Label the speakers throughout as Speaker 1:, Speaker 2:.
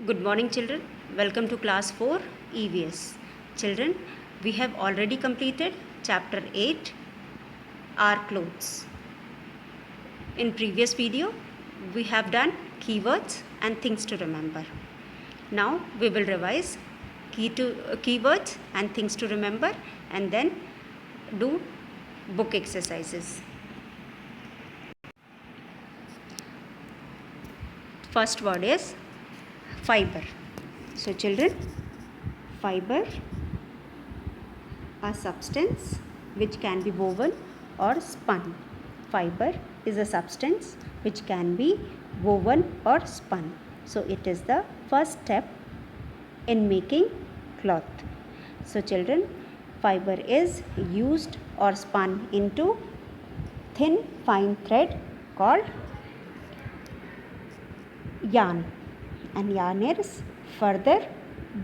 Speaker 1: Good morning children. Welcome to class 4 EVS. Children, we have already completed chapter 8 Our Clothes. In previous video, we have done keywords and things to remember. Now we will revise keywords and things to remember and then do book exercises. First word is fiber. So children, fiber, a substance which can be woven or spun. Fiber is a substance which can be woven or spun. So it is the first step in making cloth. So children, fiber is used or spun into thin fine thread called yarn, and yarn is further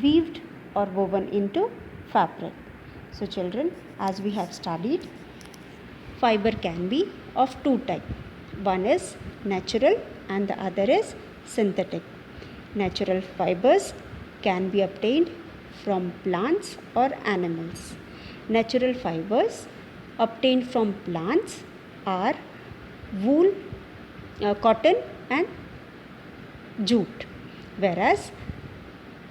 Speaker 1: weaved or woven into fabric. So children, as we have studied, fiber can be of two types. One is natural and the other is synthetic. Natural fibers can be obtained from plants or animals. Natural fibers obtained from plants are wool, cotton and jute, whereas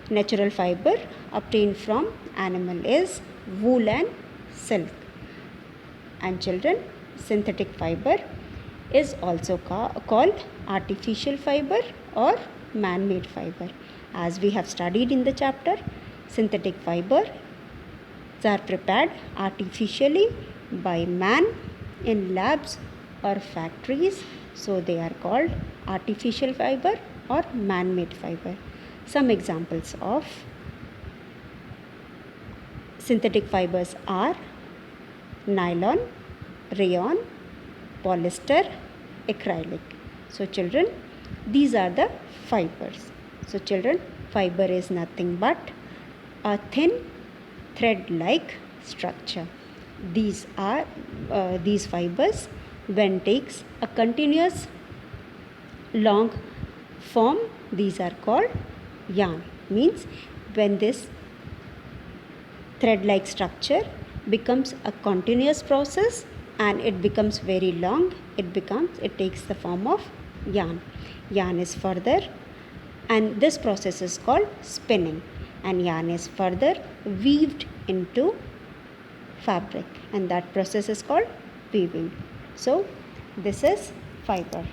Speaker 1: natural fiber obtained from animal is wool and silk. And children, synthetic fiber is also called artificial fiber or man-made fiber. As we have studied in the chapter, synthetic fibers are prepared artificially by man in labs or factories, so they are called artificial fiber or man-made fiber. Some examples of synthetic fibers are nylon, rayon, polyester, acrylic. So children, these are the fibers. So children, fiber is nothing but a thin thread-like structure. These fibers, when takes a continuous long form, these are called yarn. Means when this thread-like structure becomes a continuous process and it becomes very long, it takes the form of yarn. Yarn is further, and this process is called spinning, and yarn is further weaved into fabric, and that process is called weaving. So this is fiber.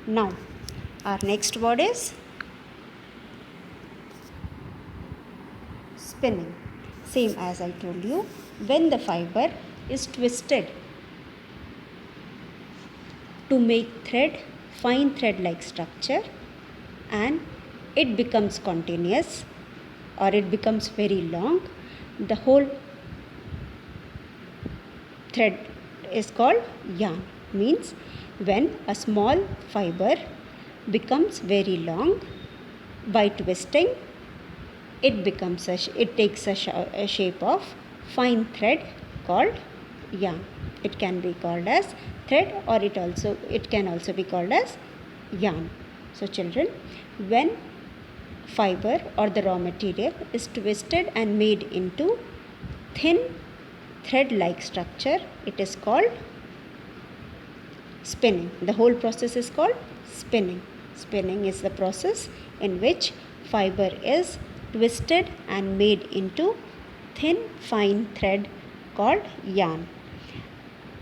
Speaker 1: Now our next word is spinning. Same as I told you, when the fiber is twisted to make fine thread-like structure, and it becomes continuous or it becomes very long, the whole thread is called yarn. Means when a small fiber becomes very long, by twisting it takes a shape of fine thread called yarn. It can be called as thread or it can also be called as yarn. So children, when fiber or the raw material is twisted and made into thin thread-like structure, it is called spinning. The whole process is called spinning. Spinning is the process in which fiber is twisted and made into thin fine thread called yarn.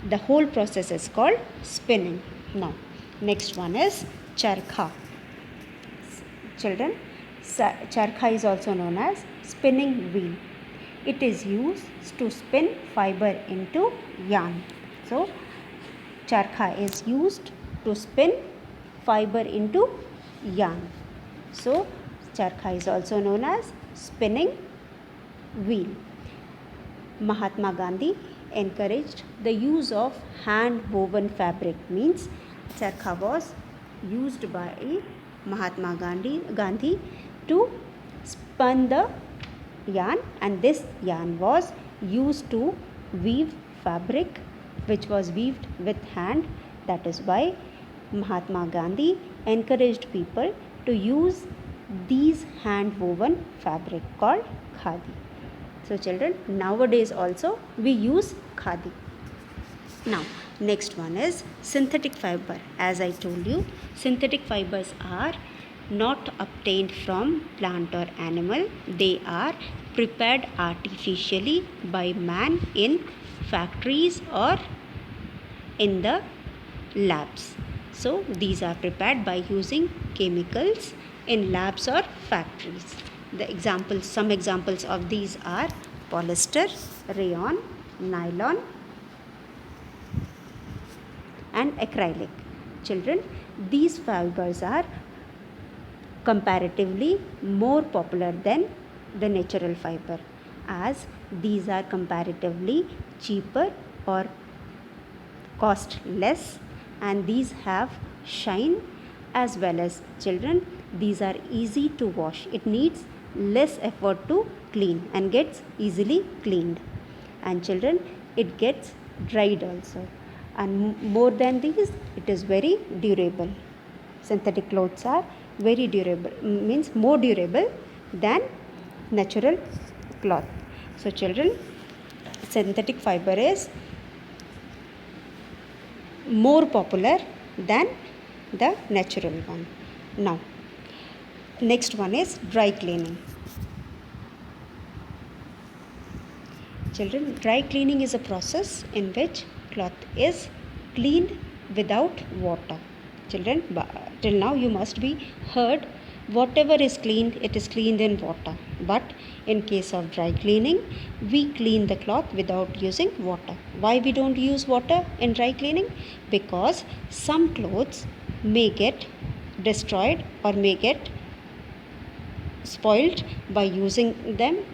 Speaker 1: The whole process is called spinning. Now next one is charkha. Children, charkha is also known as spinning wheel. It is used to spin fiber into yarn. So charkha is used to spin fiber into yarn. So charkha is also known as spinning wheel. Mahatma Gandhi encouraged the use of hand woven fabric. Means charkha was used by Mahatma Gandhi to spin the yarn, and this yarn was used to weave fabric which was weaved with hand. That is why Mahatma Gandhi encouraged people to use these hand woven fabric called khadi. So children, nowadays also we use khadi. Now next one is synthetic fiber. As I told you, synthetic fibers are not obtained from plant or animal. They are prepared artificially by man in factories or in the labs. So these are prepared by using chemicals in labs or factories. Some examples of these are polyester, rayon, nylon and acrylic. Children, these fibers are comparatively more popular than the natural fiber, as these are comparatively cheaper or cost less, and these have shine, as well as children, these are easy to wash. It needs less effort to clean and gets easily cleaned, and children, it gets dried also, and more than these, it is very durable. Synthetic clothes are very durable, means more durable than natural cloth. So children, synthetic fiber is more popular than the natural one. Now next one is dry cleaning. Children, dry cleaning is a process in which cloth is cleaned without water. Children, till now you must be heard, whatever is cleaned, it is cleaned in water. But in case of dry cleaning, we clean the cloth without using water. Why we don't use water in dry cleaning? Because some clothes may get destroyed or may get spoiled by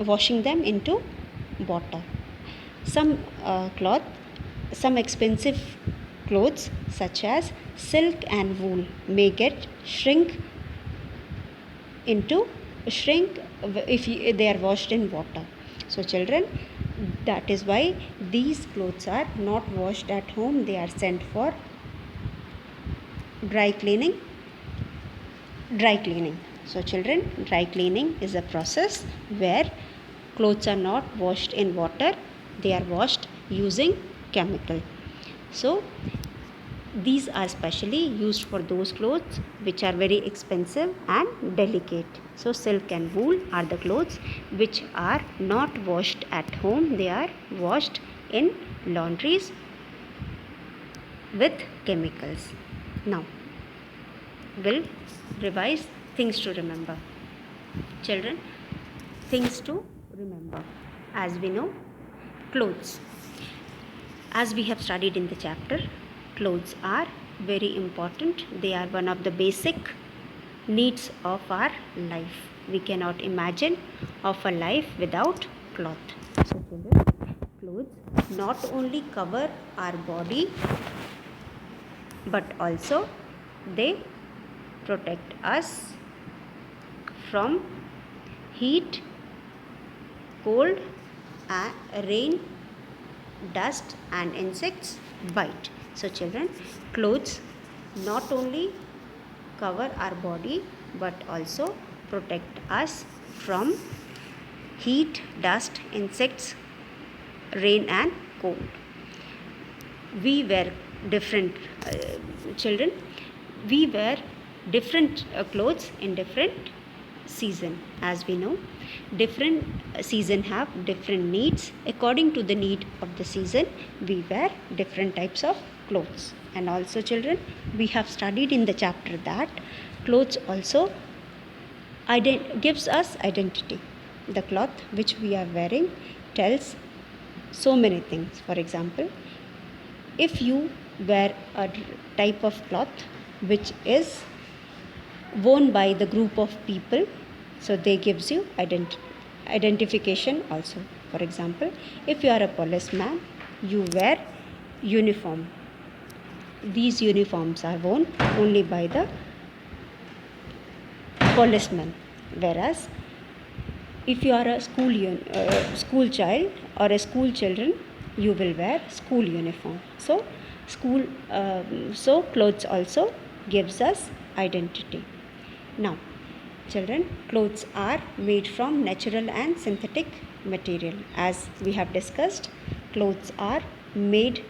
Speaker 1: washing them into water. Some some expensive clothes such as silk and wool may get shrink if they are washed in water. So children, that is why these clothes are not washed at home. They are sent for dry cleaning. So children, dry cleaning is a process where clothes are not washed in water, they are washed using chemical. So these are specially used for those clothes which are very expensive and delicate. So silk and wool are the clothes which are not washed at home, they are washed in laundries with chemicals. Now we'll revise things to remember. Children, things to remember. As we know, clothes, as we have studied in the chapter, clothes are very important. They are one of the basic needs of our life. We cannot imagine of a life without cloth. So children, clothes not only cover our body, but also they protect us from heat, cold, rain, dust and insects bite. So children, clothes not only cover our body but also protect us from heat, dust, insects, rain and cold. We wear different children, we wear different clothes in different season. As we know, different season have different needs. According to the need of the season, we wear different types of clothes. And also children, we have studied in the chapter that clothes also gives us identity. The cloth which we are wearing tells so many things. For example, if you wear a type of cloth which is worn by the group of people, so they gives you identification also. For example, if you are a policeman, you wear uniform. These uniforms are worn only by the policemen, whereas if you are a school child or a school children, you will wear school uniform. So clothes also gives us identity. Now Children, clothes are made from natural and synthetic material. As we have discussed, clothes are made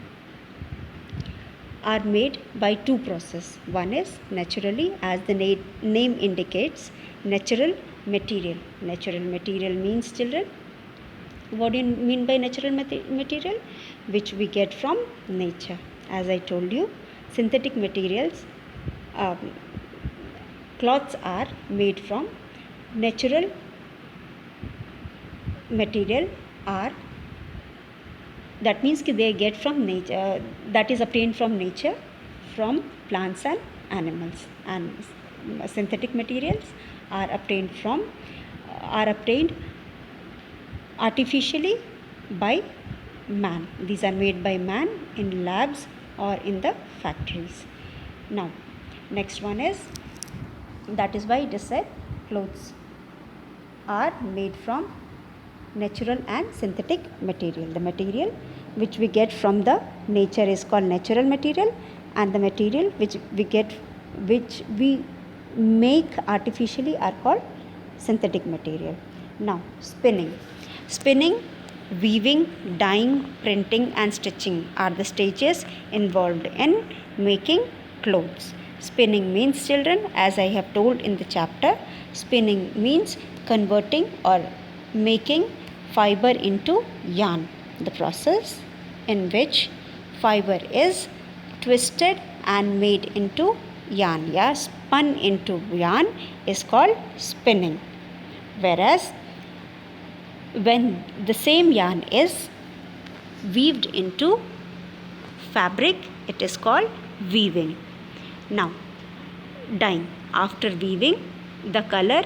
Speaker 1: by two processes. One is naturally, as the name indicates, natural material. Natural material means, children, what do you mean by natural material? Which we get from nature. As I told you, synthetic materials, cloths are made from natural material, are, that means they get from nature, that is obtained from nature, from plants and animals. And synthetic materials are obtained artificially by man. These are made by man in labs or in the factories. Now, next one is, that is why it is said clothes are made from natural and synthetic material. The material which we get from the nature is called natural material, and the material which we make artificially are called synthetic material. Now, spinning, weaving, dyeing, printing and stitching are the stages involved in making clothes. Spinning means, children, as I have told in the chapter, spinning means converting or making fiber into yarn. The process in which fiber is twisted and made into yarn, spun into yarn, is called spinning. Whereas when the same yarn is weaved into fabric, it is called weaving. Now, dyeing. After weaving, the color,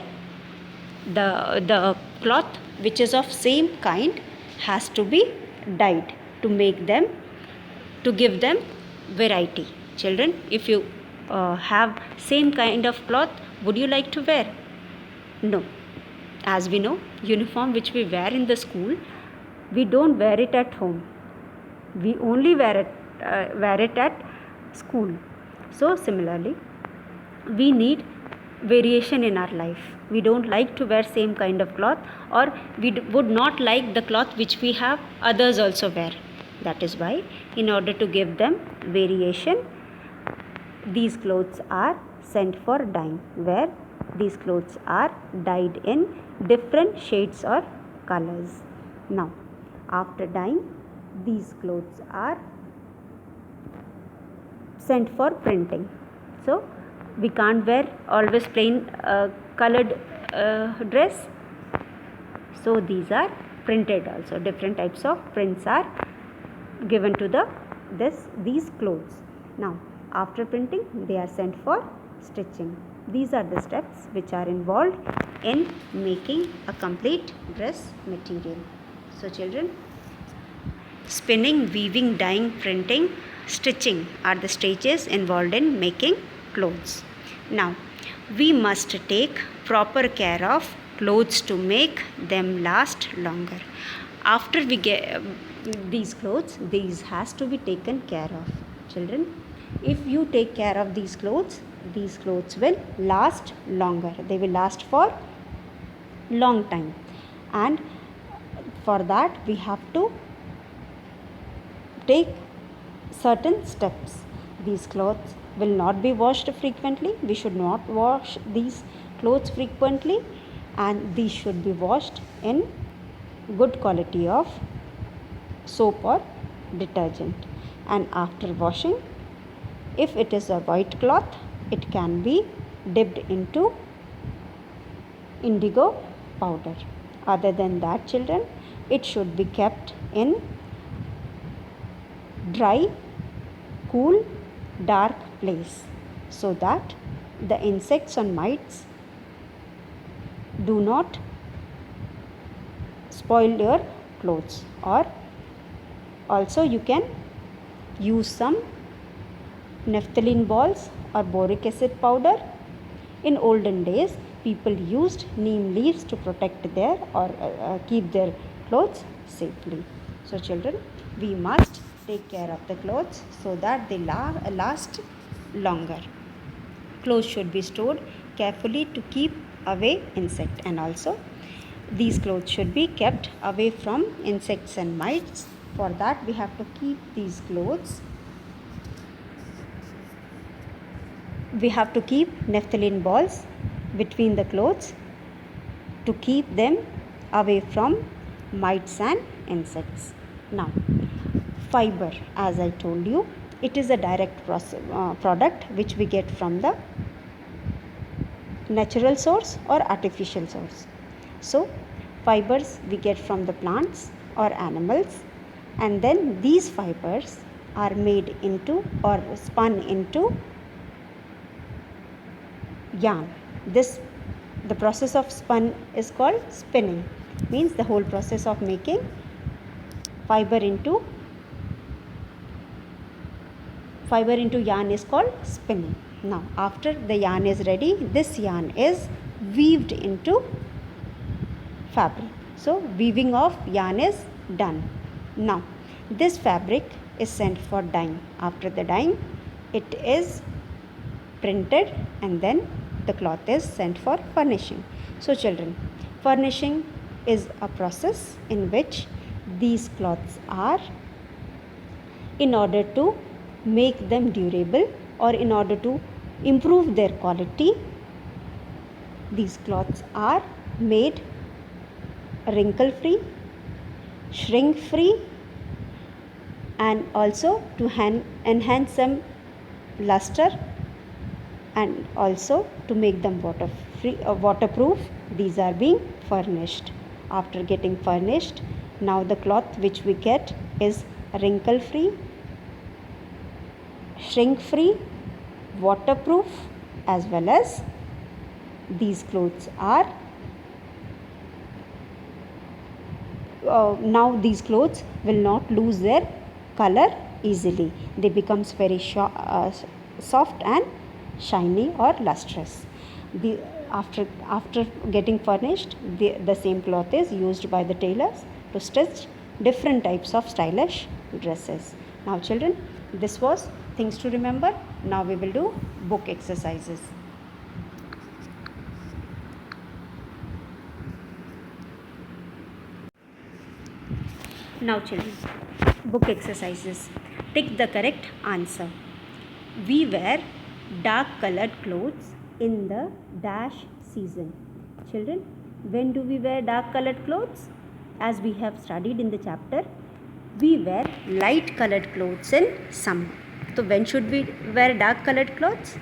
Speaker 1: the cloth which is of same kind has to be dyed to give them variety. Children, if you have same kind of cloth, would you like to wear? No. As we know, uniform which we wear in the school, we don't wear it at home. We only wear it at school. So similarly, we need variation in our life. We don't like to wear same kind of cloth, or we would not like the cloth which we have others also wear. That is why, in order to give them variation, these clothes are sent for dyeing, where these clothes are dyed in different shades or colors. Now, after dyeing, these clothes are sent for printing. So, we can't wear always plain colored dress. So, these are printed also. Different types of prints are given to these clothes. Now, after printing, they are sent for stitching. These are the steps which are involved in making a complete dress material. So, children, spinning, weaving, dyeing, printing, stitching are the stages involved in making clothes. Now, we must take proper care of clothes to make them last longer. After we get these clothes, these has to be taken care of. Children, if you take care of these clothes will last longer. They will last for long time, and for that we have to take certain steps. These clothes will not be washed frequently. We should not wash these clothes frequently, and these should be washed in good quality of soap or detergent. And after washing, if it is a white cloth, it can be dipped into indigo powder. Other than that, children, it should be kept in dry, cool, dark place, so that the insects and mites do not spoil your clothes. Or also you can use some naphthalene balls or boric acid powder. In olden days, people used neem leaves to protect their or keep their clothes safely. So children, we must take care of the clothes so that they last longer. Clothes should be stored carefully to keep away insect, and also these clothes should be kept away from insects and mites. For that we have to keep these clothes. We have to keep naphthalene balls between the clothes to keep them away from mites and insects. Now, fiber, as I told you, it is a direct product which we get from the natural source or artificial source. So, fibers we get from the plants or animals, and then these fibers are made into or spun into yarn. The process of spun is called spinning, means the whole process of making fiber into yarn is called spinning. Now, after the yarn is ready, this yarn is weaved into fabric. So, weaving of yarn is done. Now, this fabric is sent for dyeing. After the dyeing, it is printed, and then the cloth is sent for furnishing. So, children, furnishing is a process in which these cloths are, in order to make them durable or in order to improve their quality, these cloths are made wrinkle free, shrink free, and also to enhance some luster, and also to make them waterproof. These are being furnished. After getting furnished, now the cloth which we get is wrinkle free, shrink free, waterproof, as well as these clothes are now these clothes will not lose their color easily. They becomes very soft and shiny or lustrous. After getting furnished, the same cloth is used by the tailors to stitch different types of stylish dresses. Now, children, this was things to remember. Now we will do book exercises. Now, children, book exercises. Tick the correct answer. We wear dark colored clothes in the dash season. Children, when do we wear dark colored clothes? As we have studied in the chapter, we wear light colored clothes in summer. So, when should we wear dark colored clothes?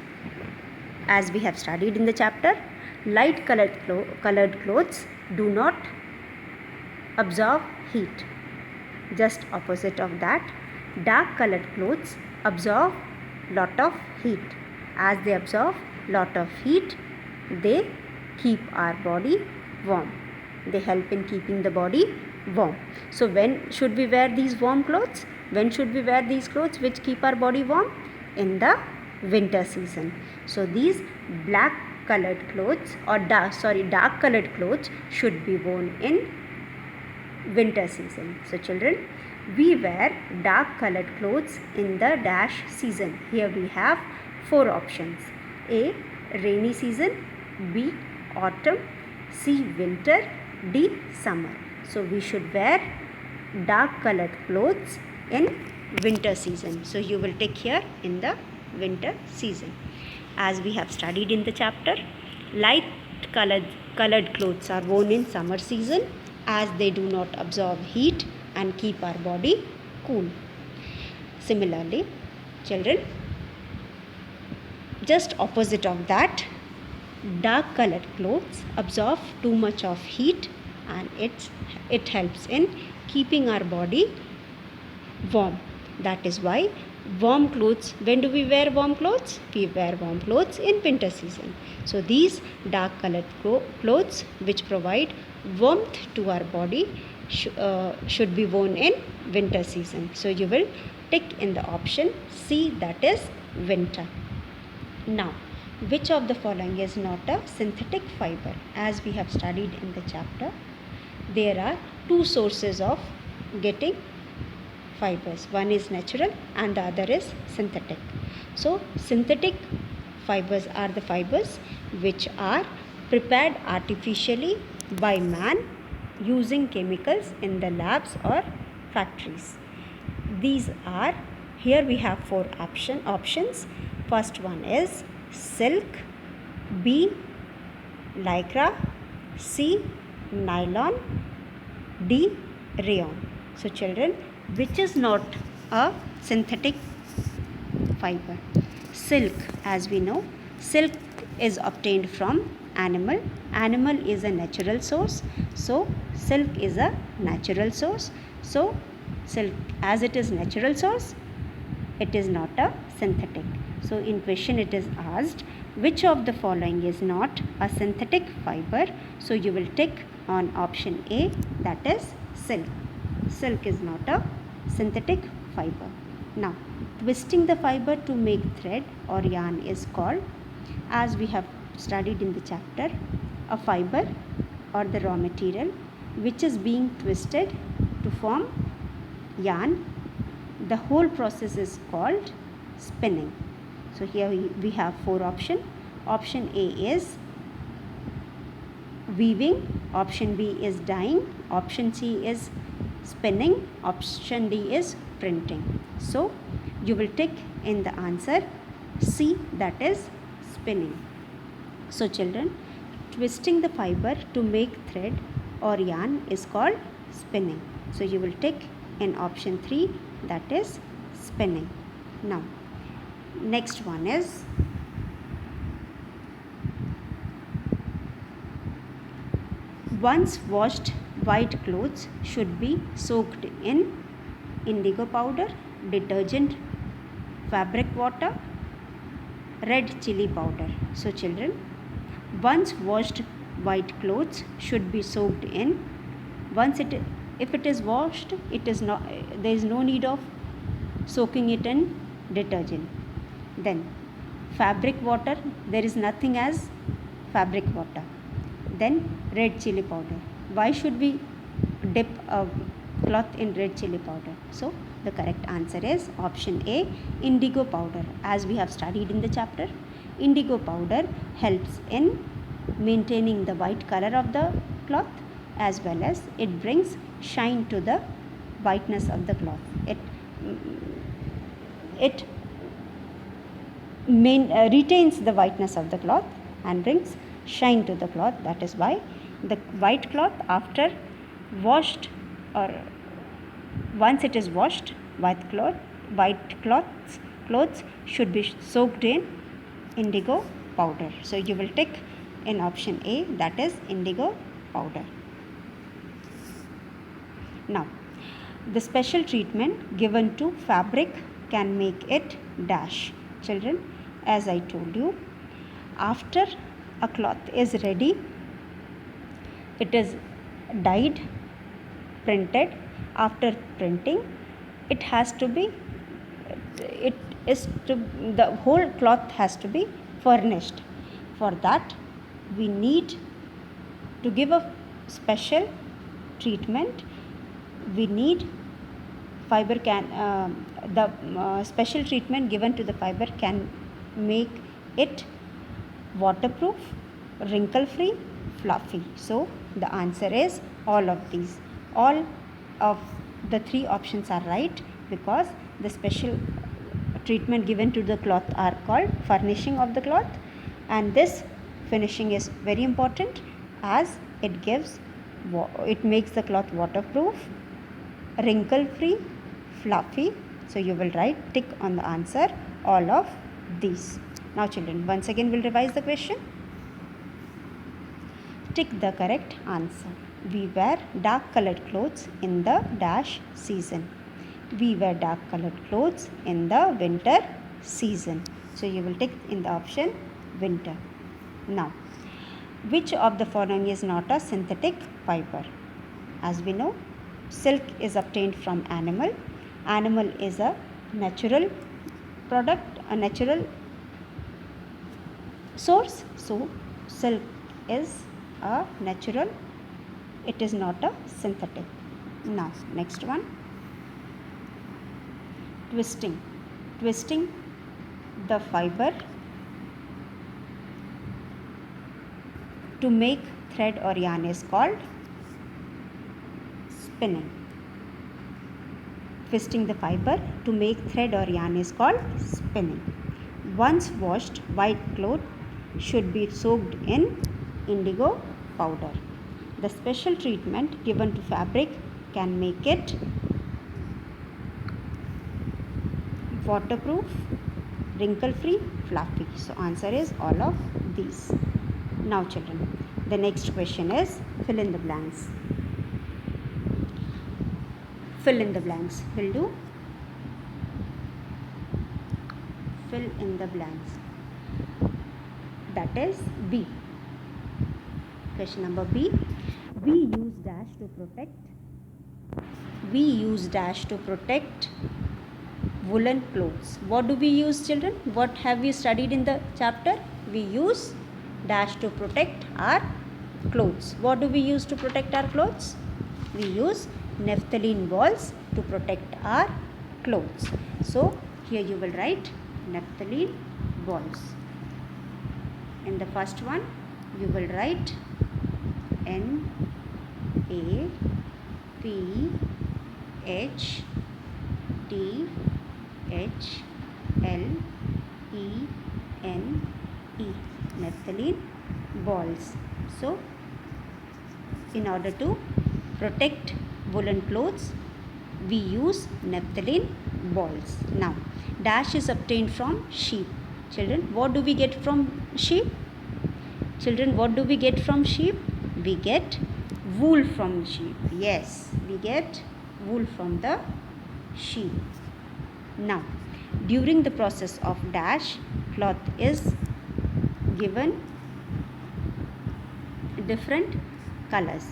Speaker 1: As we have studied in the chapter, light colored clothes do not absorb heat. Just opposite of that, dark colored clothes absorb lot of heat. As they absorb lot of heat, they keep our body warm. They help in keeping the body warm. So, when should we wear these warm clothes? When should we wear these clothes which keep our body warm? In the winter season. So, these black colored clothes or dark colored clothes should be worn in winter season. So, children, we wear dark colored clothes in the dash season. Here we have 4 options. A. Rainy season. B. Autumn. C. Winter. D. Summer. So, we should wear dark colored clothes in winter season. So, you will take here in the winter season. As we have studied in the chapter, light colored clothes are worn in summer season, as they do not absorb heat and keep our body cool. Similarly, children, just opposite of that, dark colored clothes absorb too much of heat, and it helps in keeping our body warm. That is why warm clothes, when do we wear warm clothes? We wear warm clothes in winter season. So, these dark colored clothes which provide warmth to our body should be worn in winter season. So, you will tick in the option C, that is winter. Now, which of the following is not a synthetic fiber? As we have studied in the chapter, there are 2 sources of getting fibers. One is natural and the other is synthetic. So, synthetic fibers are the fibers which are prepared artificially by man using chemicals in the labs or factories. These are, here we have four options. First one is silk, B lycra, C nylon, D rayon. So children, which is not a synthetic fiber? Silk, as we know, silk is obtained from animal. Animal is a natural source, so silk is a natural source. So silk, as it is natural source, it is not a synthetic. So in question it is asked, which of the following is not a synthetic fiber? So you will tick on option A, that is silk. Silk is not a synthetic fiber. Now, twisting the fiber to make thread or yarn is called, as we have studied in the chapter, a fiber or the raw material which is being twisted to form yarn. The whole process is called spinning. So here we have four options. Option A is weaving, option B is dyeing, option C is spinning, option D is printing. So you will tick in the answer C, that is spinning. So children, twisting the fiber to make thread or yarn is called spinning. So you will tick in option 3, that is spinning. Now next one is once washed white clothes should be soaked in indigo powder, detergent, fabric water, red chili powder. So children, once washed white clothes should be soaked in, if it is washed, it is not, there is no need of soaking it in detergent. Then fabric water, there is nothing as fabric water. Then red chili powder. Why should we dip a cloth in red chili powder? So the correct answer is option A, indigo powder. As we have studied in the chapter, indigo powder helps in maintaining the white color of the cloth, as well as it brings shine to the whiteness of the cloth. It retains the whiteness of the cloth and brings shine to the cloth. That is why the white cloth, after washed, or once it is washed, white clothes should be soaked in indigo powder. So you will tick in option A, that is indigo powder. Now, the special treatment given to fabric can make it dash. Children, as I told you, after a cloth is ready, it is dyed, printed. After printing, it has to be, the whole cloth has to be furnished. For that, we need to give a special treatment. We need fiber the special treatment given to the fiber can make it waterproof, wrinkle free, fluffy. So the answer is all of these. All of the three options are right, because the special treatment given to the cloth are called furnishing of the cloth, and this finishing is very important as it makes the cloth waterproof, wrinkle free, fluffy. So you will tick on the answer all of these. Now children, once again we'll revise the question. Tick the correct answer. We wear dark colored clothes in the dash season. We wear dark colored clothes in the winter season. So you will tick in the option winter. Now, which of the following is not a synthetic fiber? As we know, silk is obtained from animal. Animal is a natural product, a natural source. So silk is a natural, it is not a synthetic. Now next one, twisting the fiber to make thread or yarn is called spinning. Twisting the fiber to make thread or yarn is called spinning. Once washed, white cloth should be soaked in indigo powder. The special treatment given to fabric can make it waterproof, wrinkle-free, fluffy. So answer is all of these. Now children, the next question is fill in the blanks. Fill in the blanks. Will do. Fill in the blanks. That is B. Question number B. We use dash to protect. We use dash to protect woolen clothes. What do we use, children? What have we studied in the chapter? We use dash to protect our clothes. What do we use to protect our clothes? We use naphthalene balls to protect our clothes. So here you will write naphthalene balls. In the first one you will write NaPHTHLENE, naphthalene balls. So in order to protect woolen clothes, we use naphthalene balls. Now dash is obtained from sheep. Children, what do we get from sheep? Children, what do we get from sheep? We get wool from sheep. Yes, we get wool from the sheep. Now, during the process of dash, cloth is given different colors.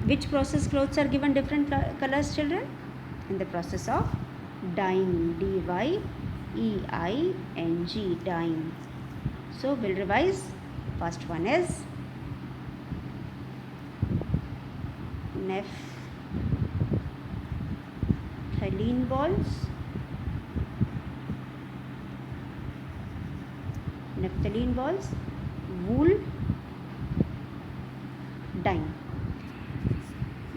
Speaker 1: Which process clothes are given different colors, children? In the process of dyeing, D-Y-E-I-N-G, dyeing. So we'll revise. First one is naphthalene balls. Naphthalene balls, wool, dyeing.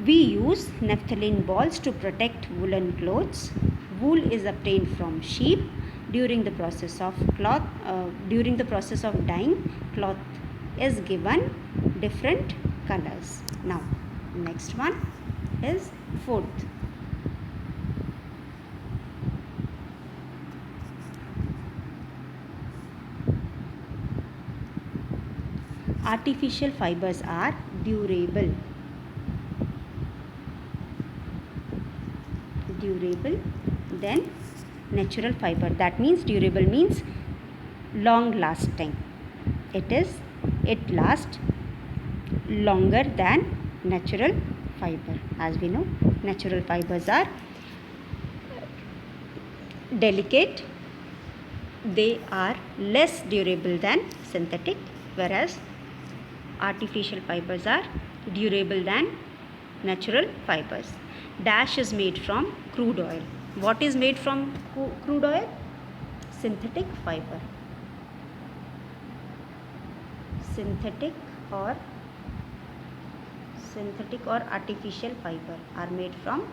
Speaker 1: We use naphthalene balls to protect woolen clothes. Wool is obtained from sheep. During the process of dyeing, cloth is given different colors. Now, next one is fourth. Artificial fibers are durable. Than natural fiber. That means durable means long lasting. It lasts longer than natural fiber. As we know, natural fibers are delicate. They are less durable than synthetic, whereas artificial fibers are durable than natural fibers. Dash is made from crude oil. What is made from crude oil? Synthetic fiber. Synthetic or artificial fiber are made from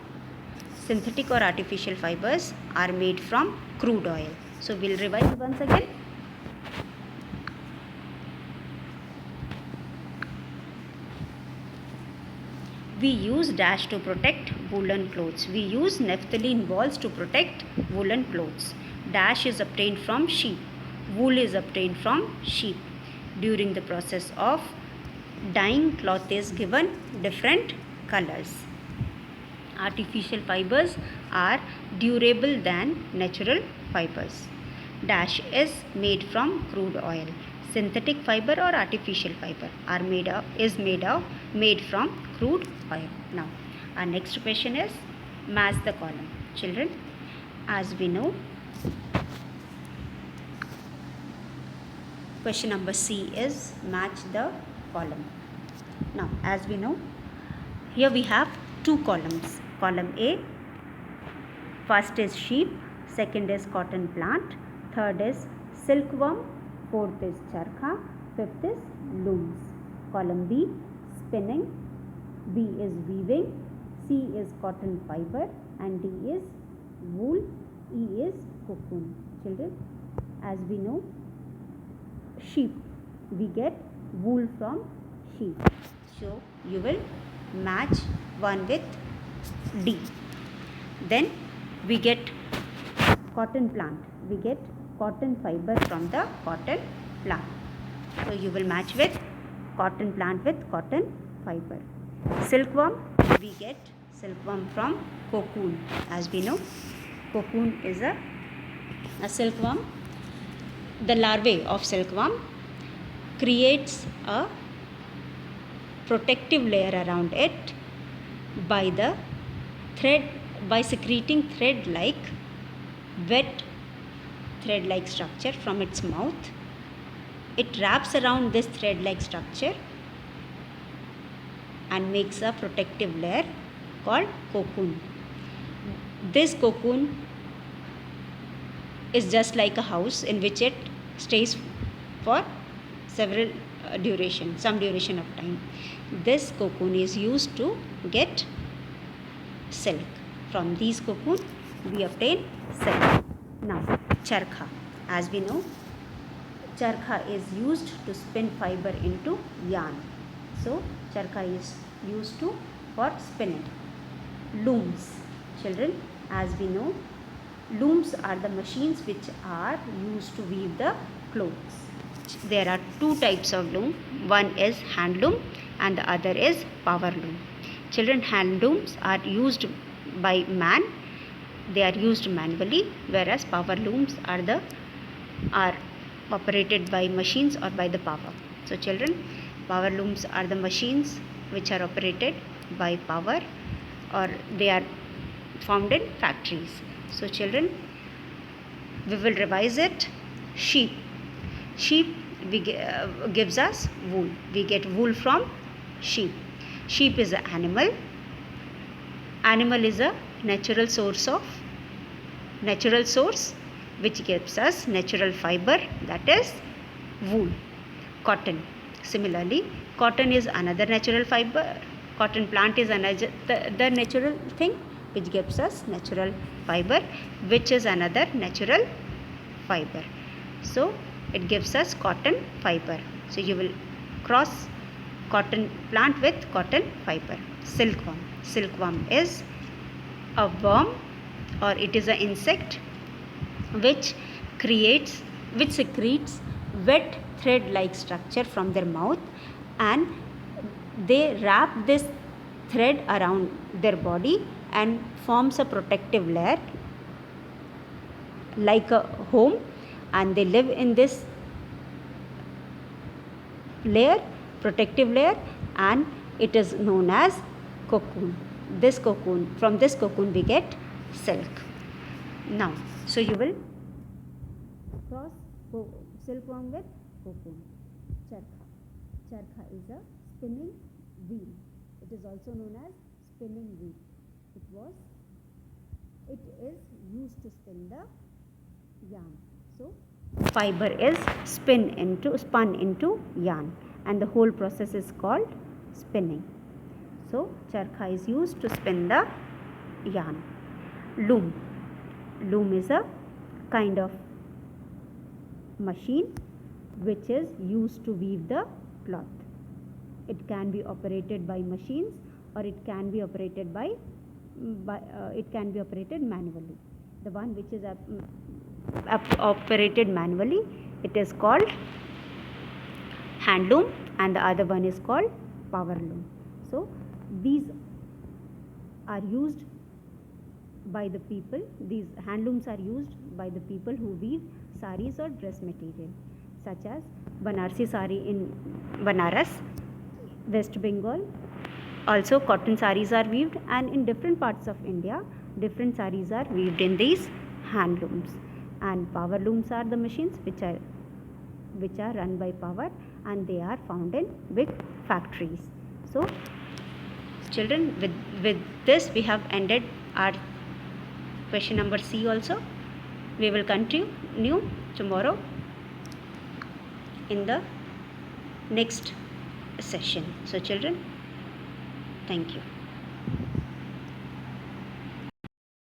Speaker 1: synthetic or artificial fibers are made from crude oil. So we'll revise once again. We use dash to protect woolen clothes. We use naphthalene balls to protect woolen clothes. Dash is obtained from sheep. Wool is obtained from sheep. During the process of dyeing, cloth is given different colors. Artificial fibers are durable than natural fibers. Dash is made from crude oil. Synthetic fiber or artificial fiber are made from crude oil. Now, our next question is match the column. Children, as we know, question number C is match the column. Now, as we know, here we have two columns. Column A, first is sheep, second is cotton plant, third is silkworm, fourth is charkha, fifth is looms. Column B, spinning, B is weaving, C is cotton fiber, and D is wool, E is cocoon. Children, as we know, sheep, we get wool from sheep. So you will match one with D. Then we get cotton plant. We get cotton fiber from the cotton plant. So you will match with cotton plant with cotton fiber. Silkworm, we get silkworm from cocoon. As we know, cocoon is a silkworm. The larvae of silkworm creates a protective layer around it by the thread, by secreting wet thread-like structure from its mouth. It wraps around this thread-like structure and makes a protective layer called cocoon. This cocoon is just like a house in which it stays for some duration of time. This cocoon is used to get silk. From these cocoon we obtain silk. Now charkha, as we know, charkha is used to spin fiber into yarn. So charkha is used for spinning. Looms, children, as we know, looms are the machines which are used to weave the clothes. There are two types of loom. One is hand loom and the other is power loom. Children, hand looms are used by man. They are used manually, whereas power looms are operated by machines or by the power. So children, power looms are the machines which are operated by power, or they are found in factories. So children, we will revise it. Sheep gives us wool. We get wool from sheep. Sheep is an animal. Animal is a natural source which gives us natural fiber, that is wool. Cotton, similarly, cotton is another natural fiber. Cotton plant is another the natural thing which gives us natural fiber, which is another natural fiber. So it gives us cotton fiber. So you will cross cotton plant with cotton fiber. Silkworm. Silkworm is a worm, or it is an insect which secretes wet thread-like structure from their mouth, and they wrap this thread around their body and forms a protective layer like a home, and they live in this layer, protective layer, and it is known as cocoon. From this cocoon we get silk. Now, so you will cross silkworm with cocoon. Charkha is a spinning wheel. It is also known as spinning wheel. It is used to spin the yarn. So fiber is spun into yarn, and the whole process is called spinning. So charkha is used to spin the yarn. Loom is a kind of machine which is used to weave the cloth. It can be operated by machines, or it can be operated manually. The one which is operated manually, it is called hand loom, and the other one is called power loom. So these are used by the people. These hand looms are used by the people who weave saris or dress material, such as Banarsi sari in Banaras, West Bengal. Also cotton saris are weaved, and in different parts of India different saris are weaved in these hand looms. And power looms are the machines which are run by power, and they are found in big factories. So children, with this we have ended our question number C also. We will continue tomorrow in the next session. So children, thank you.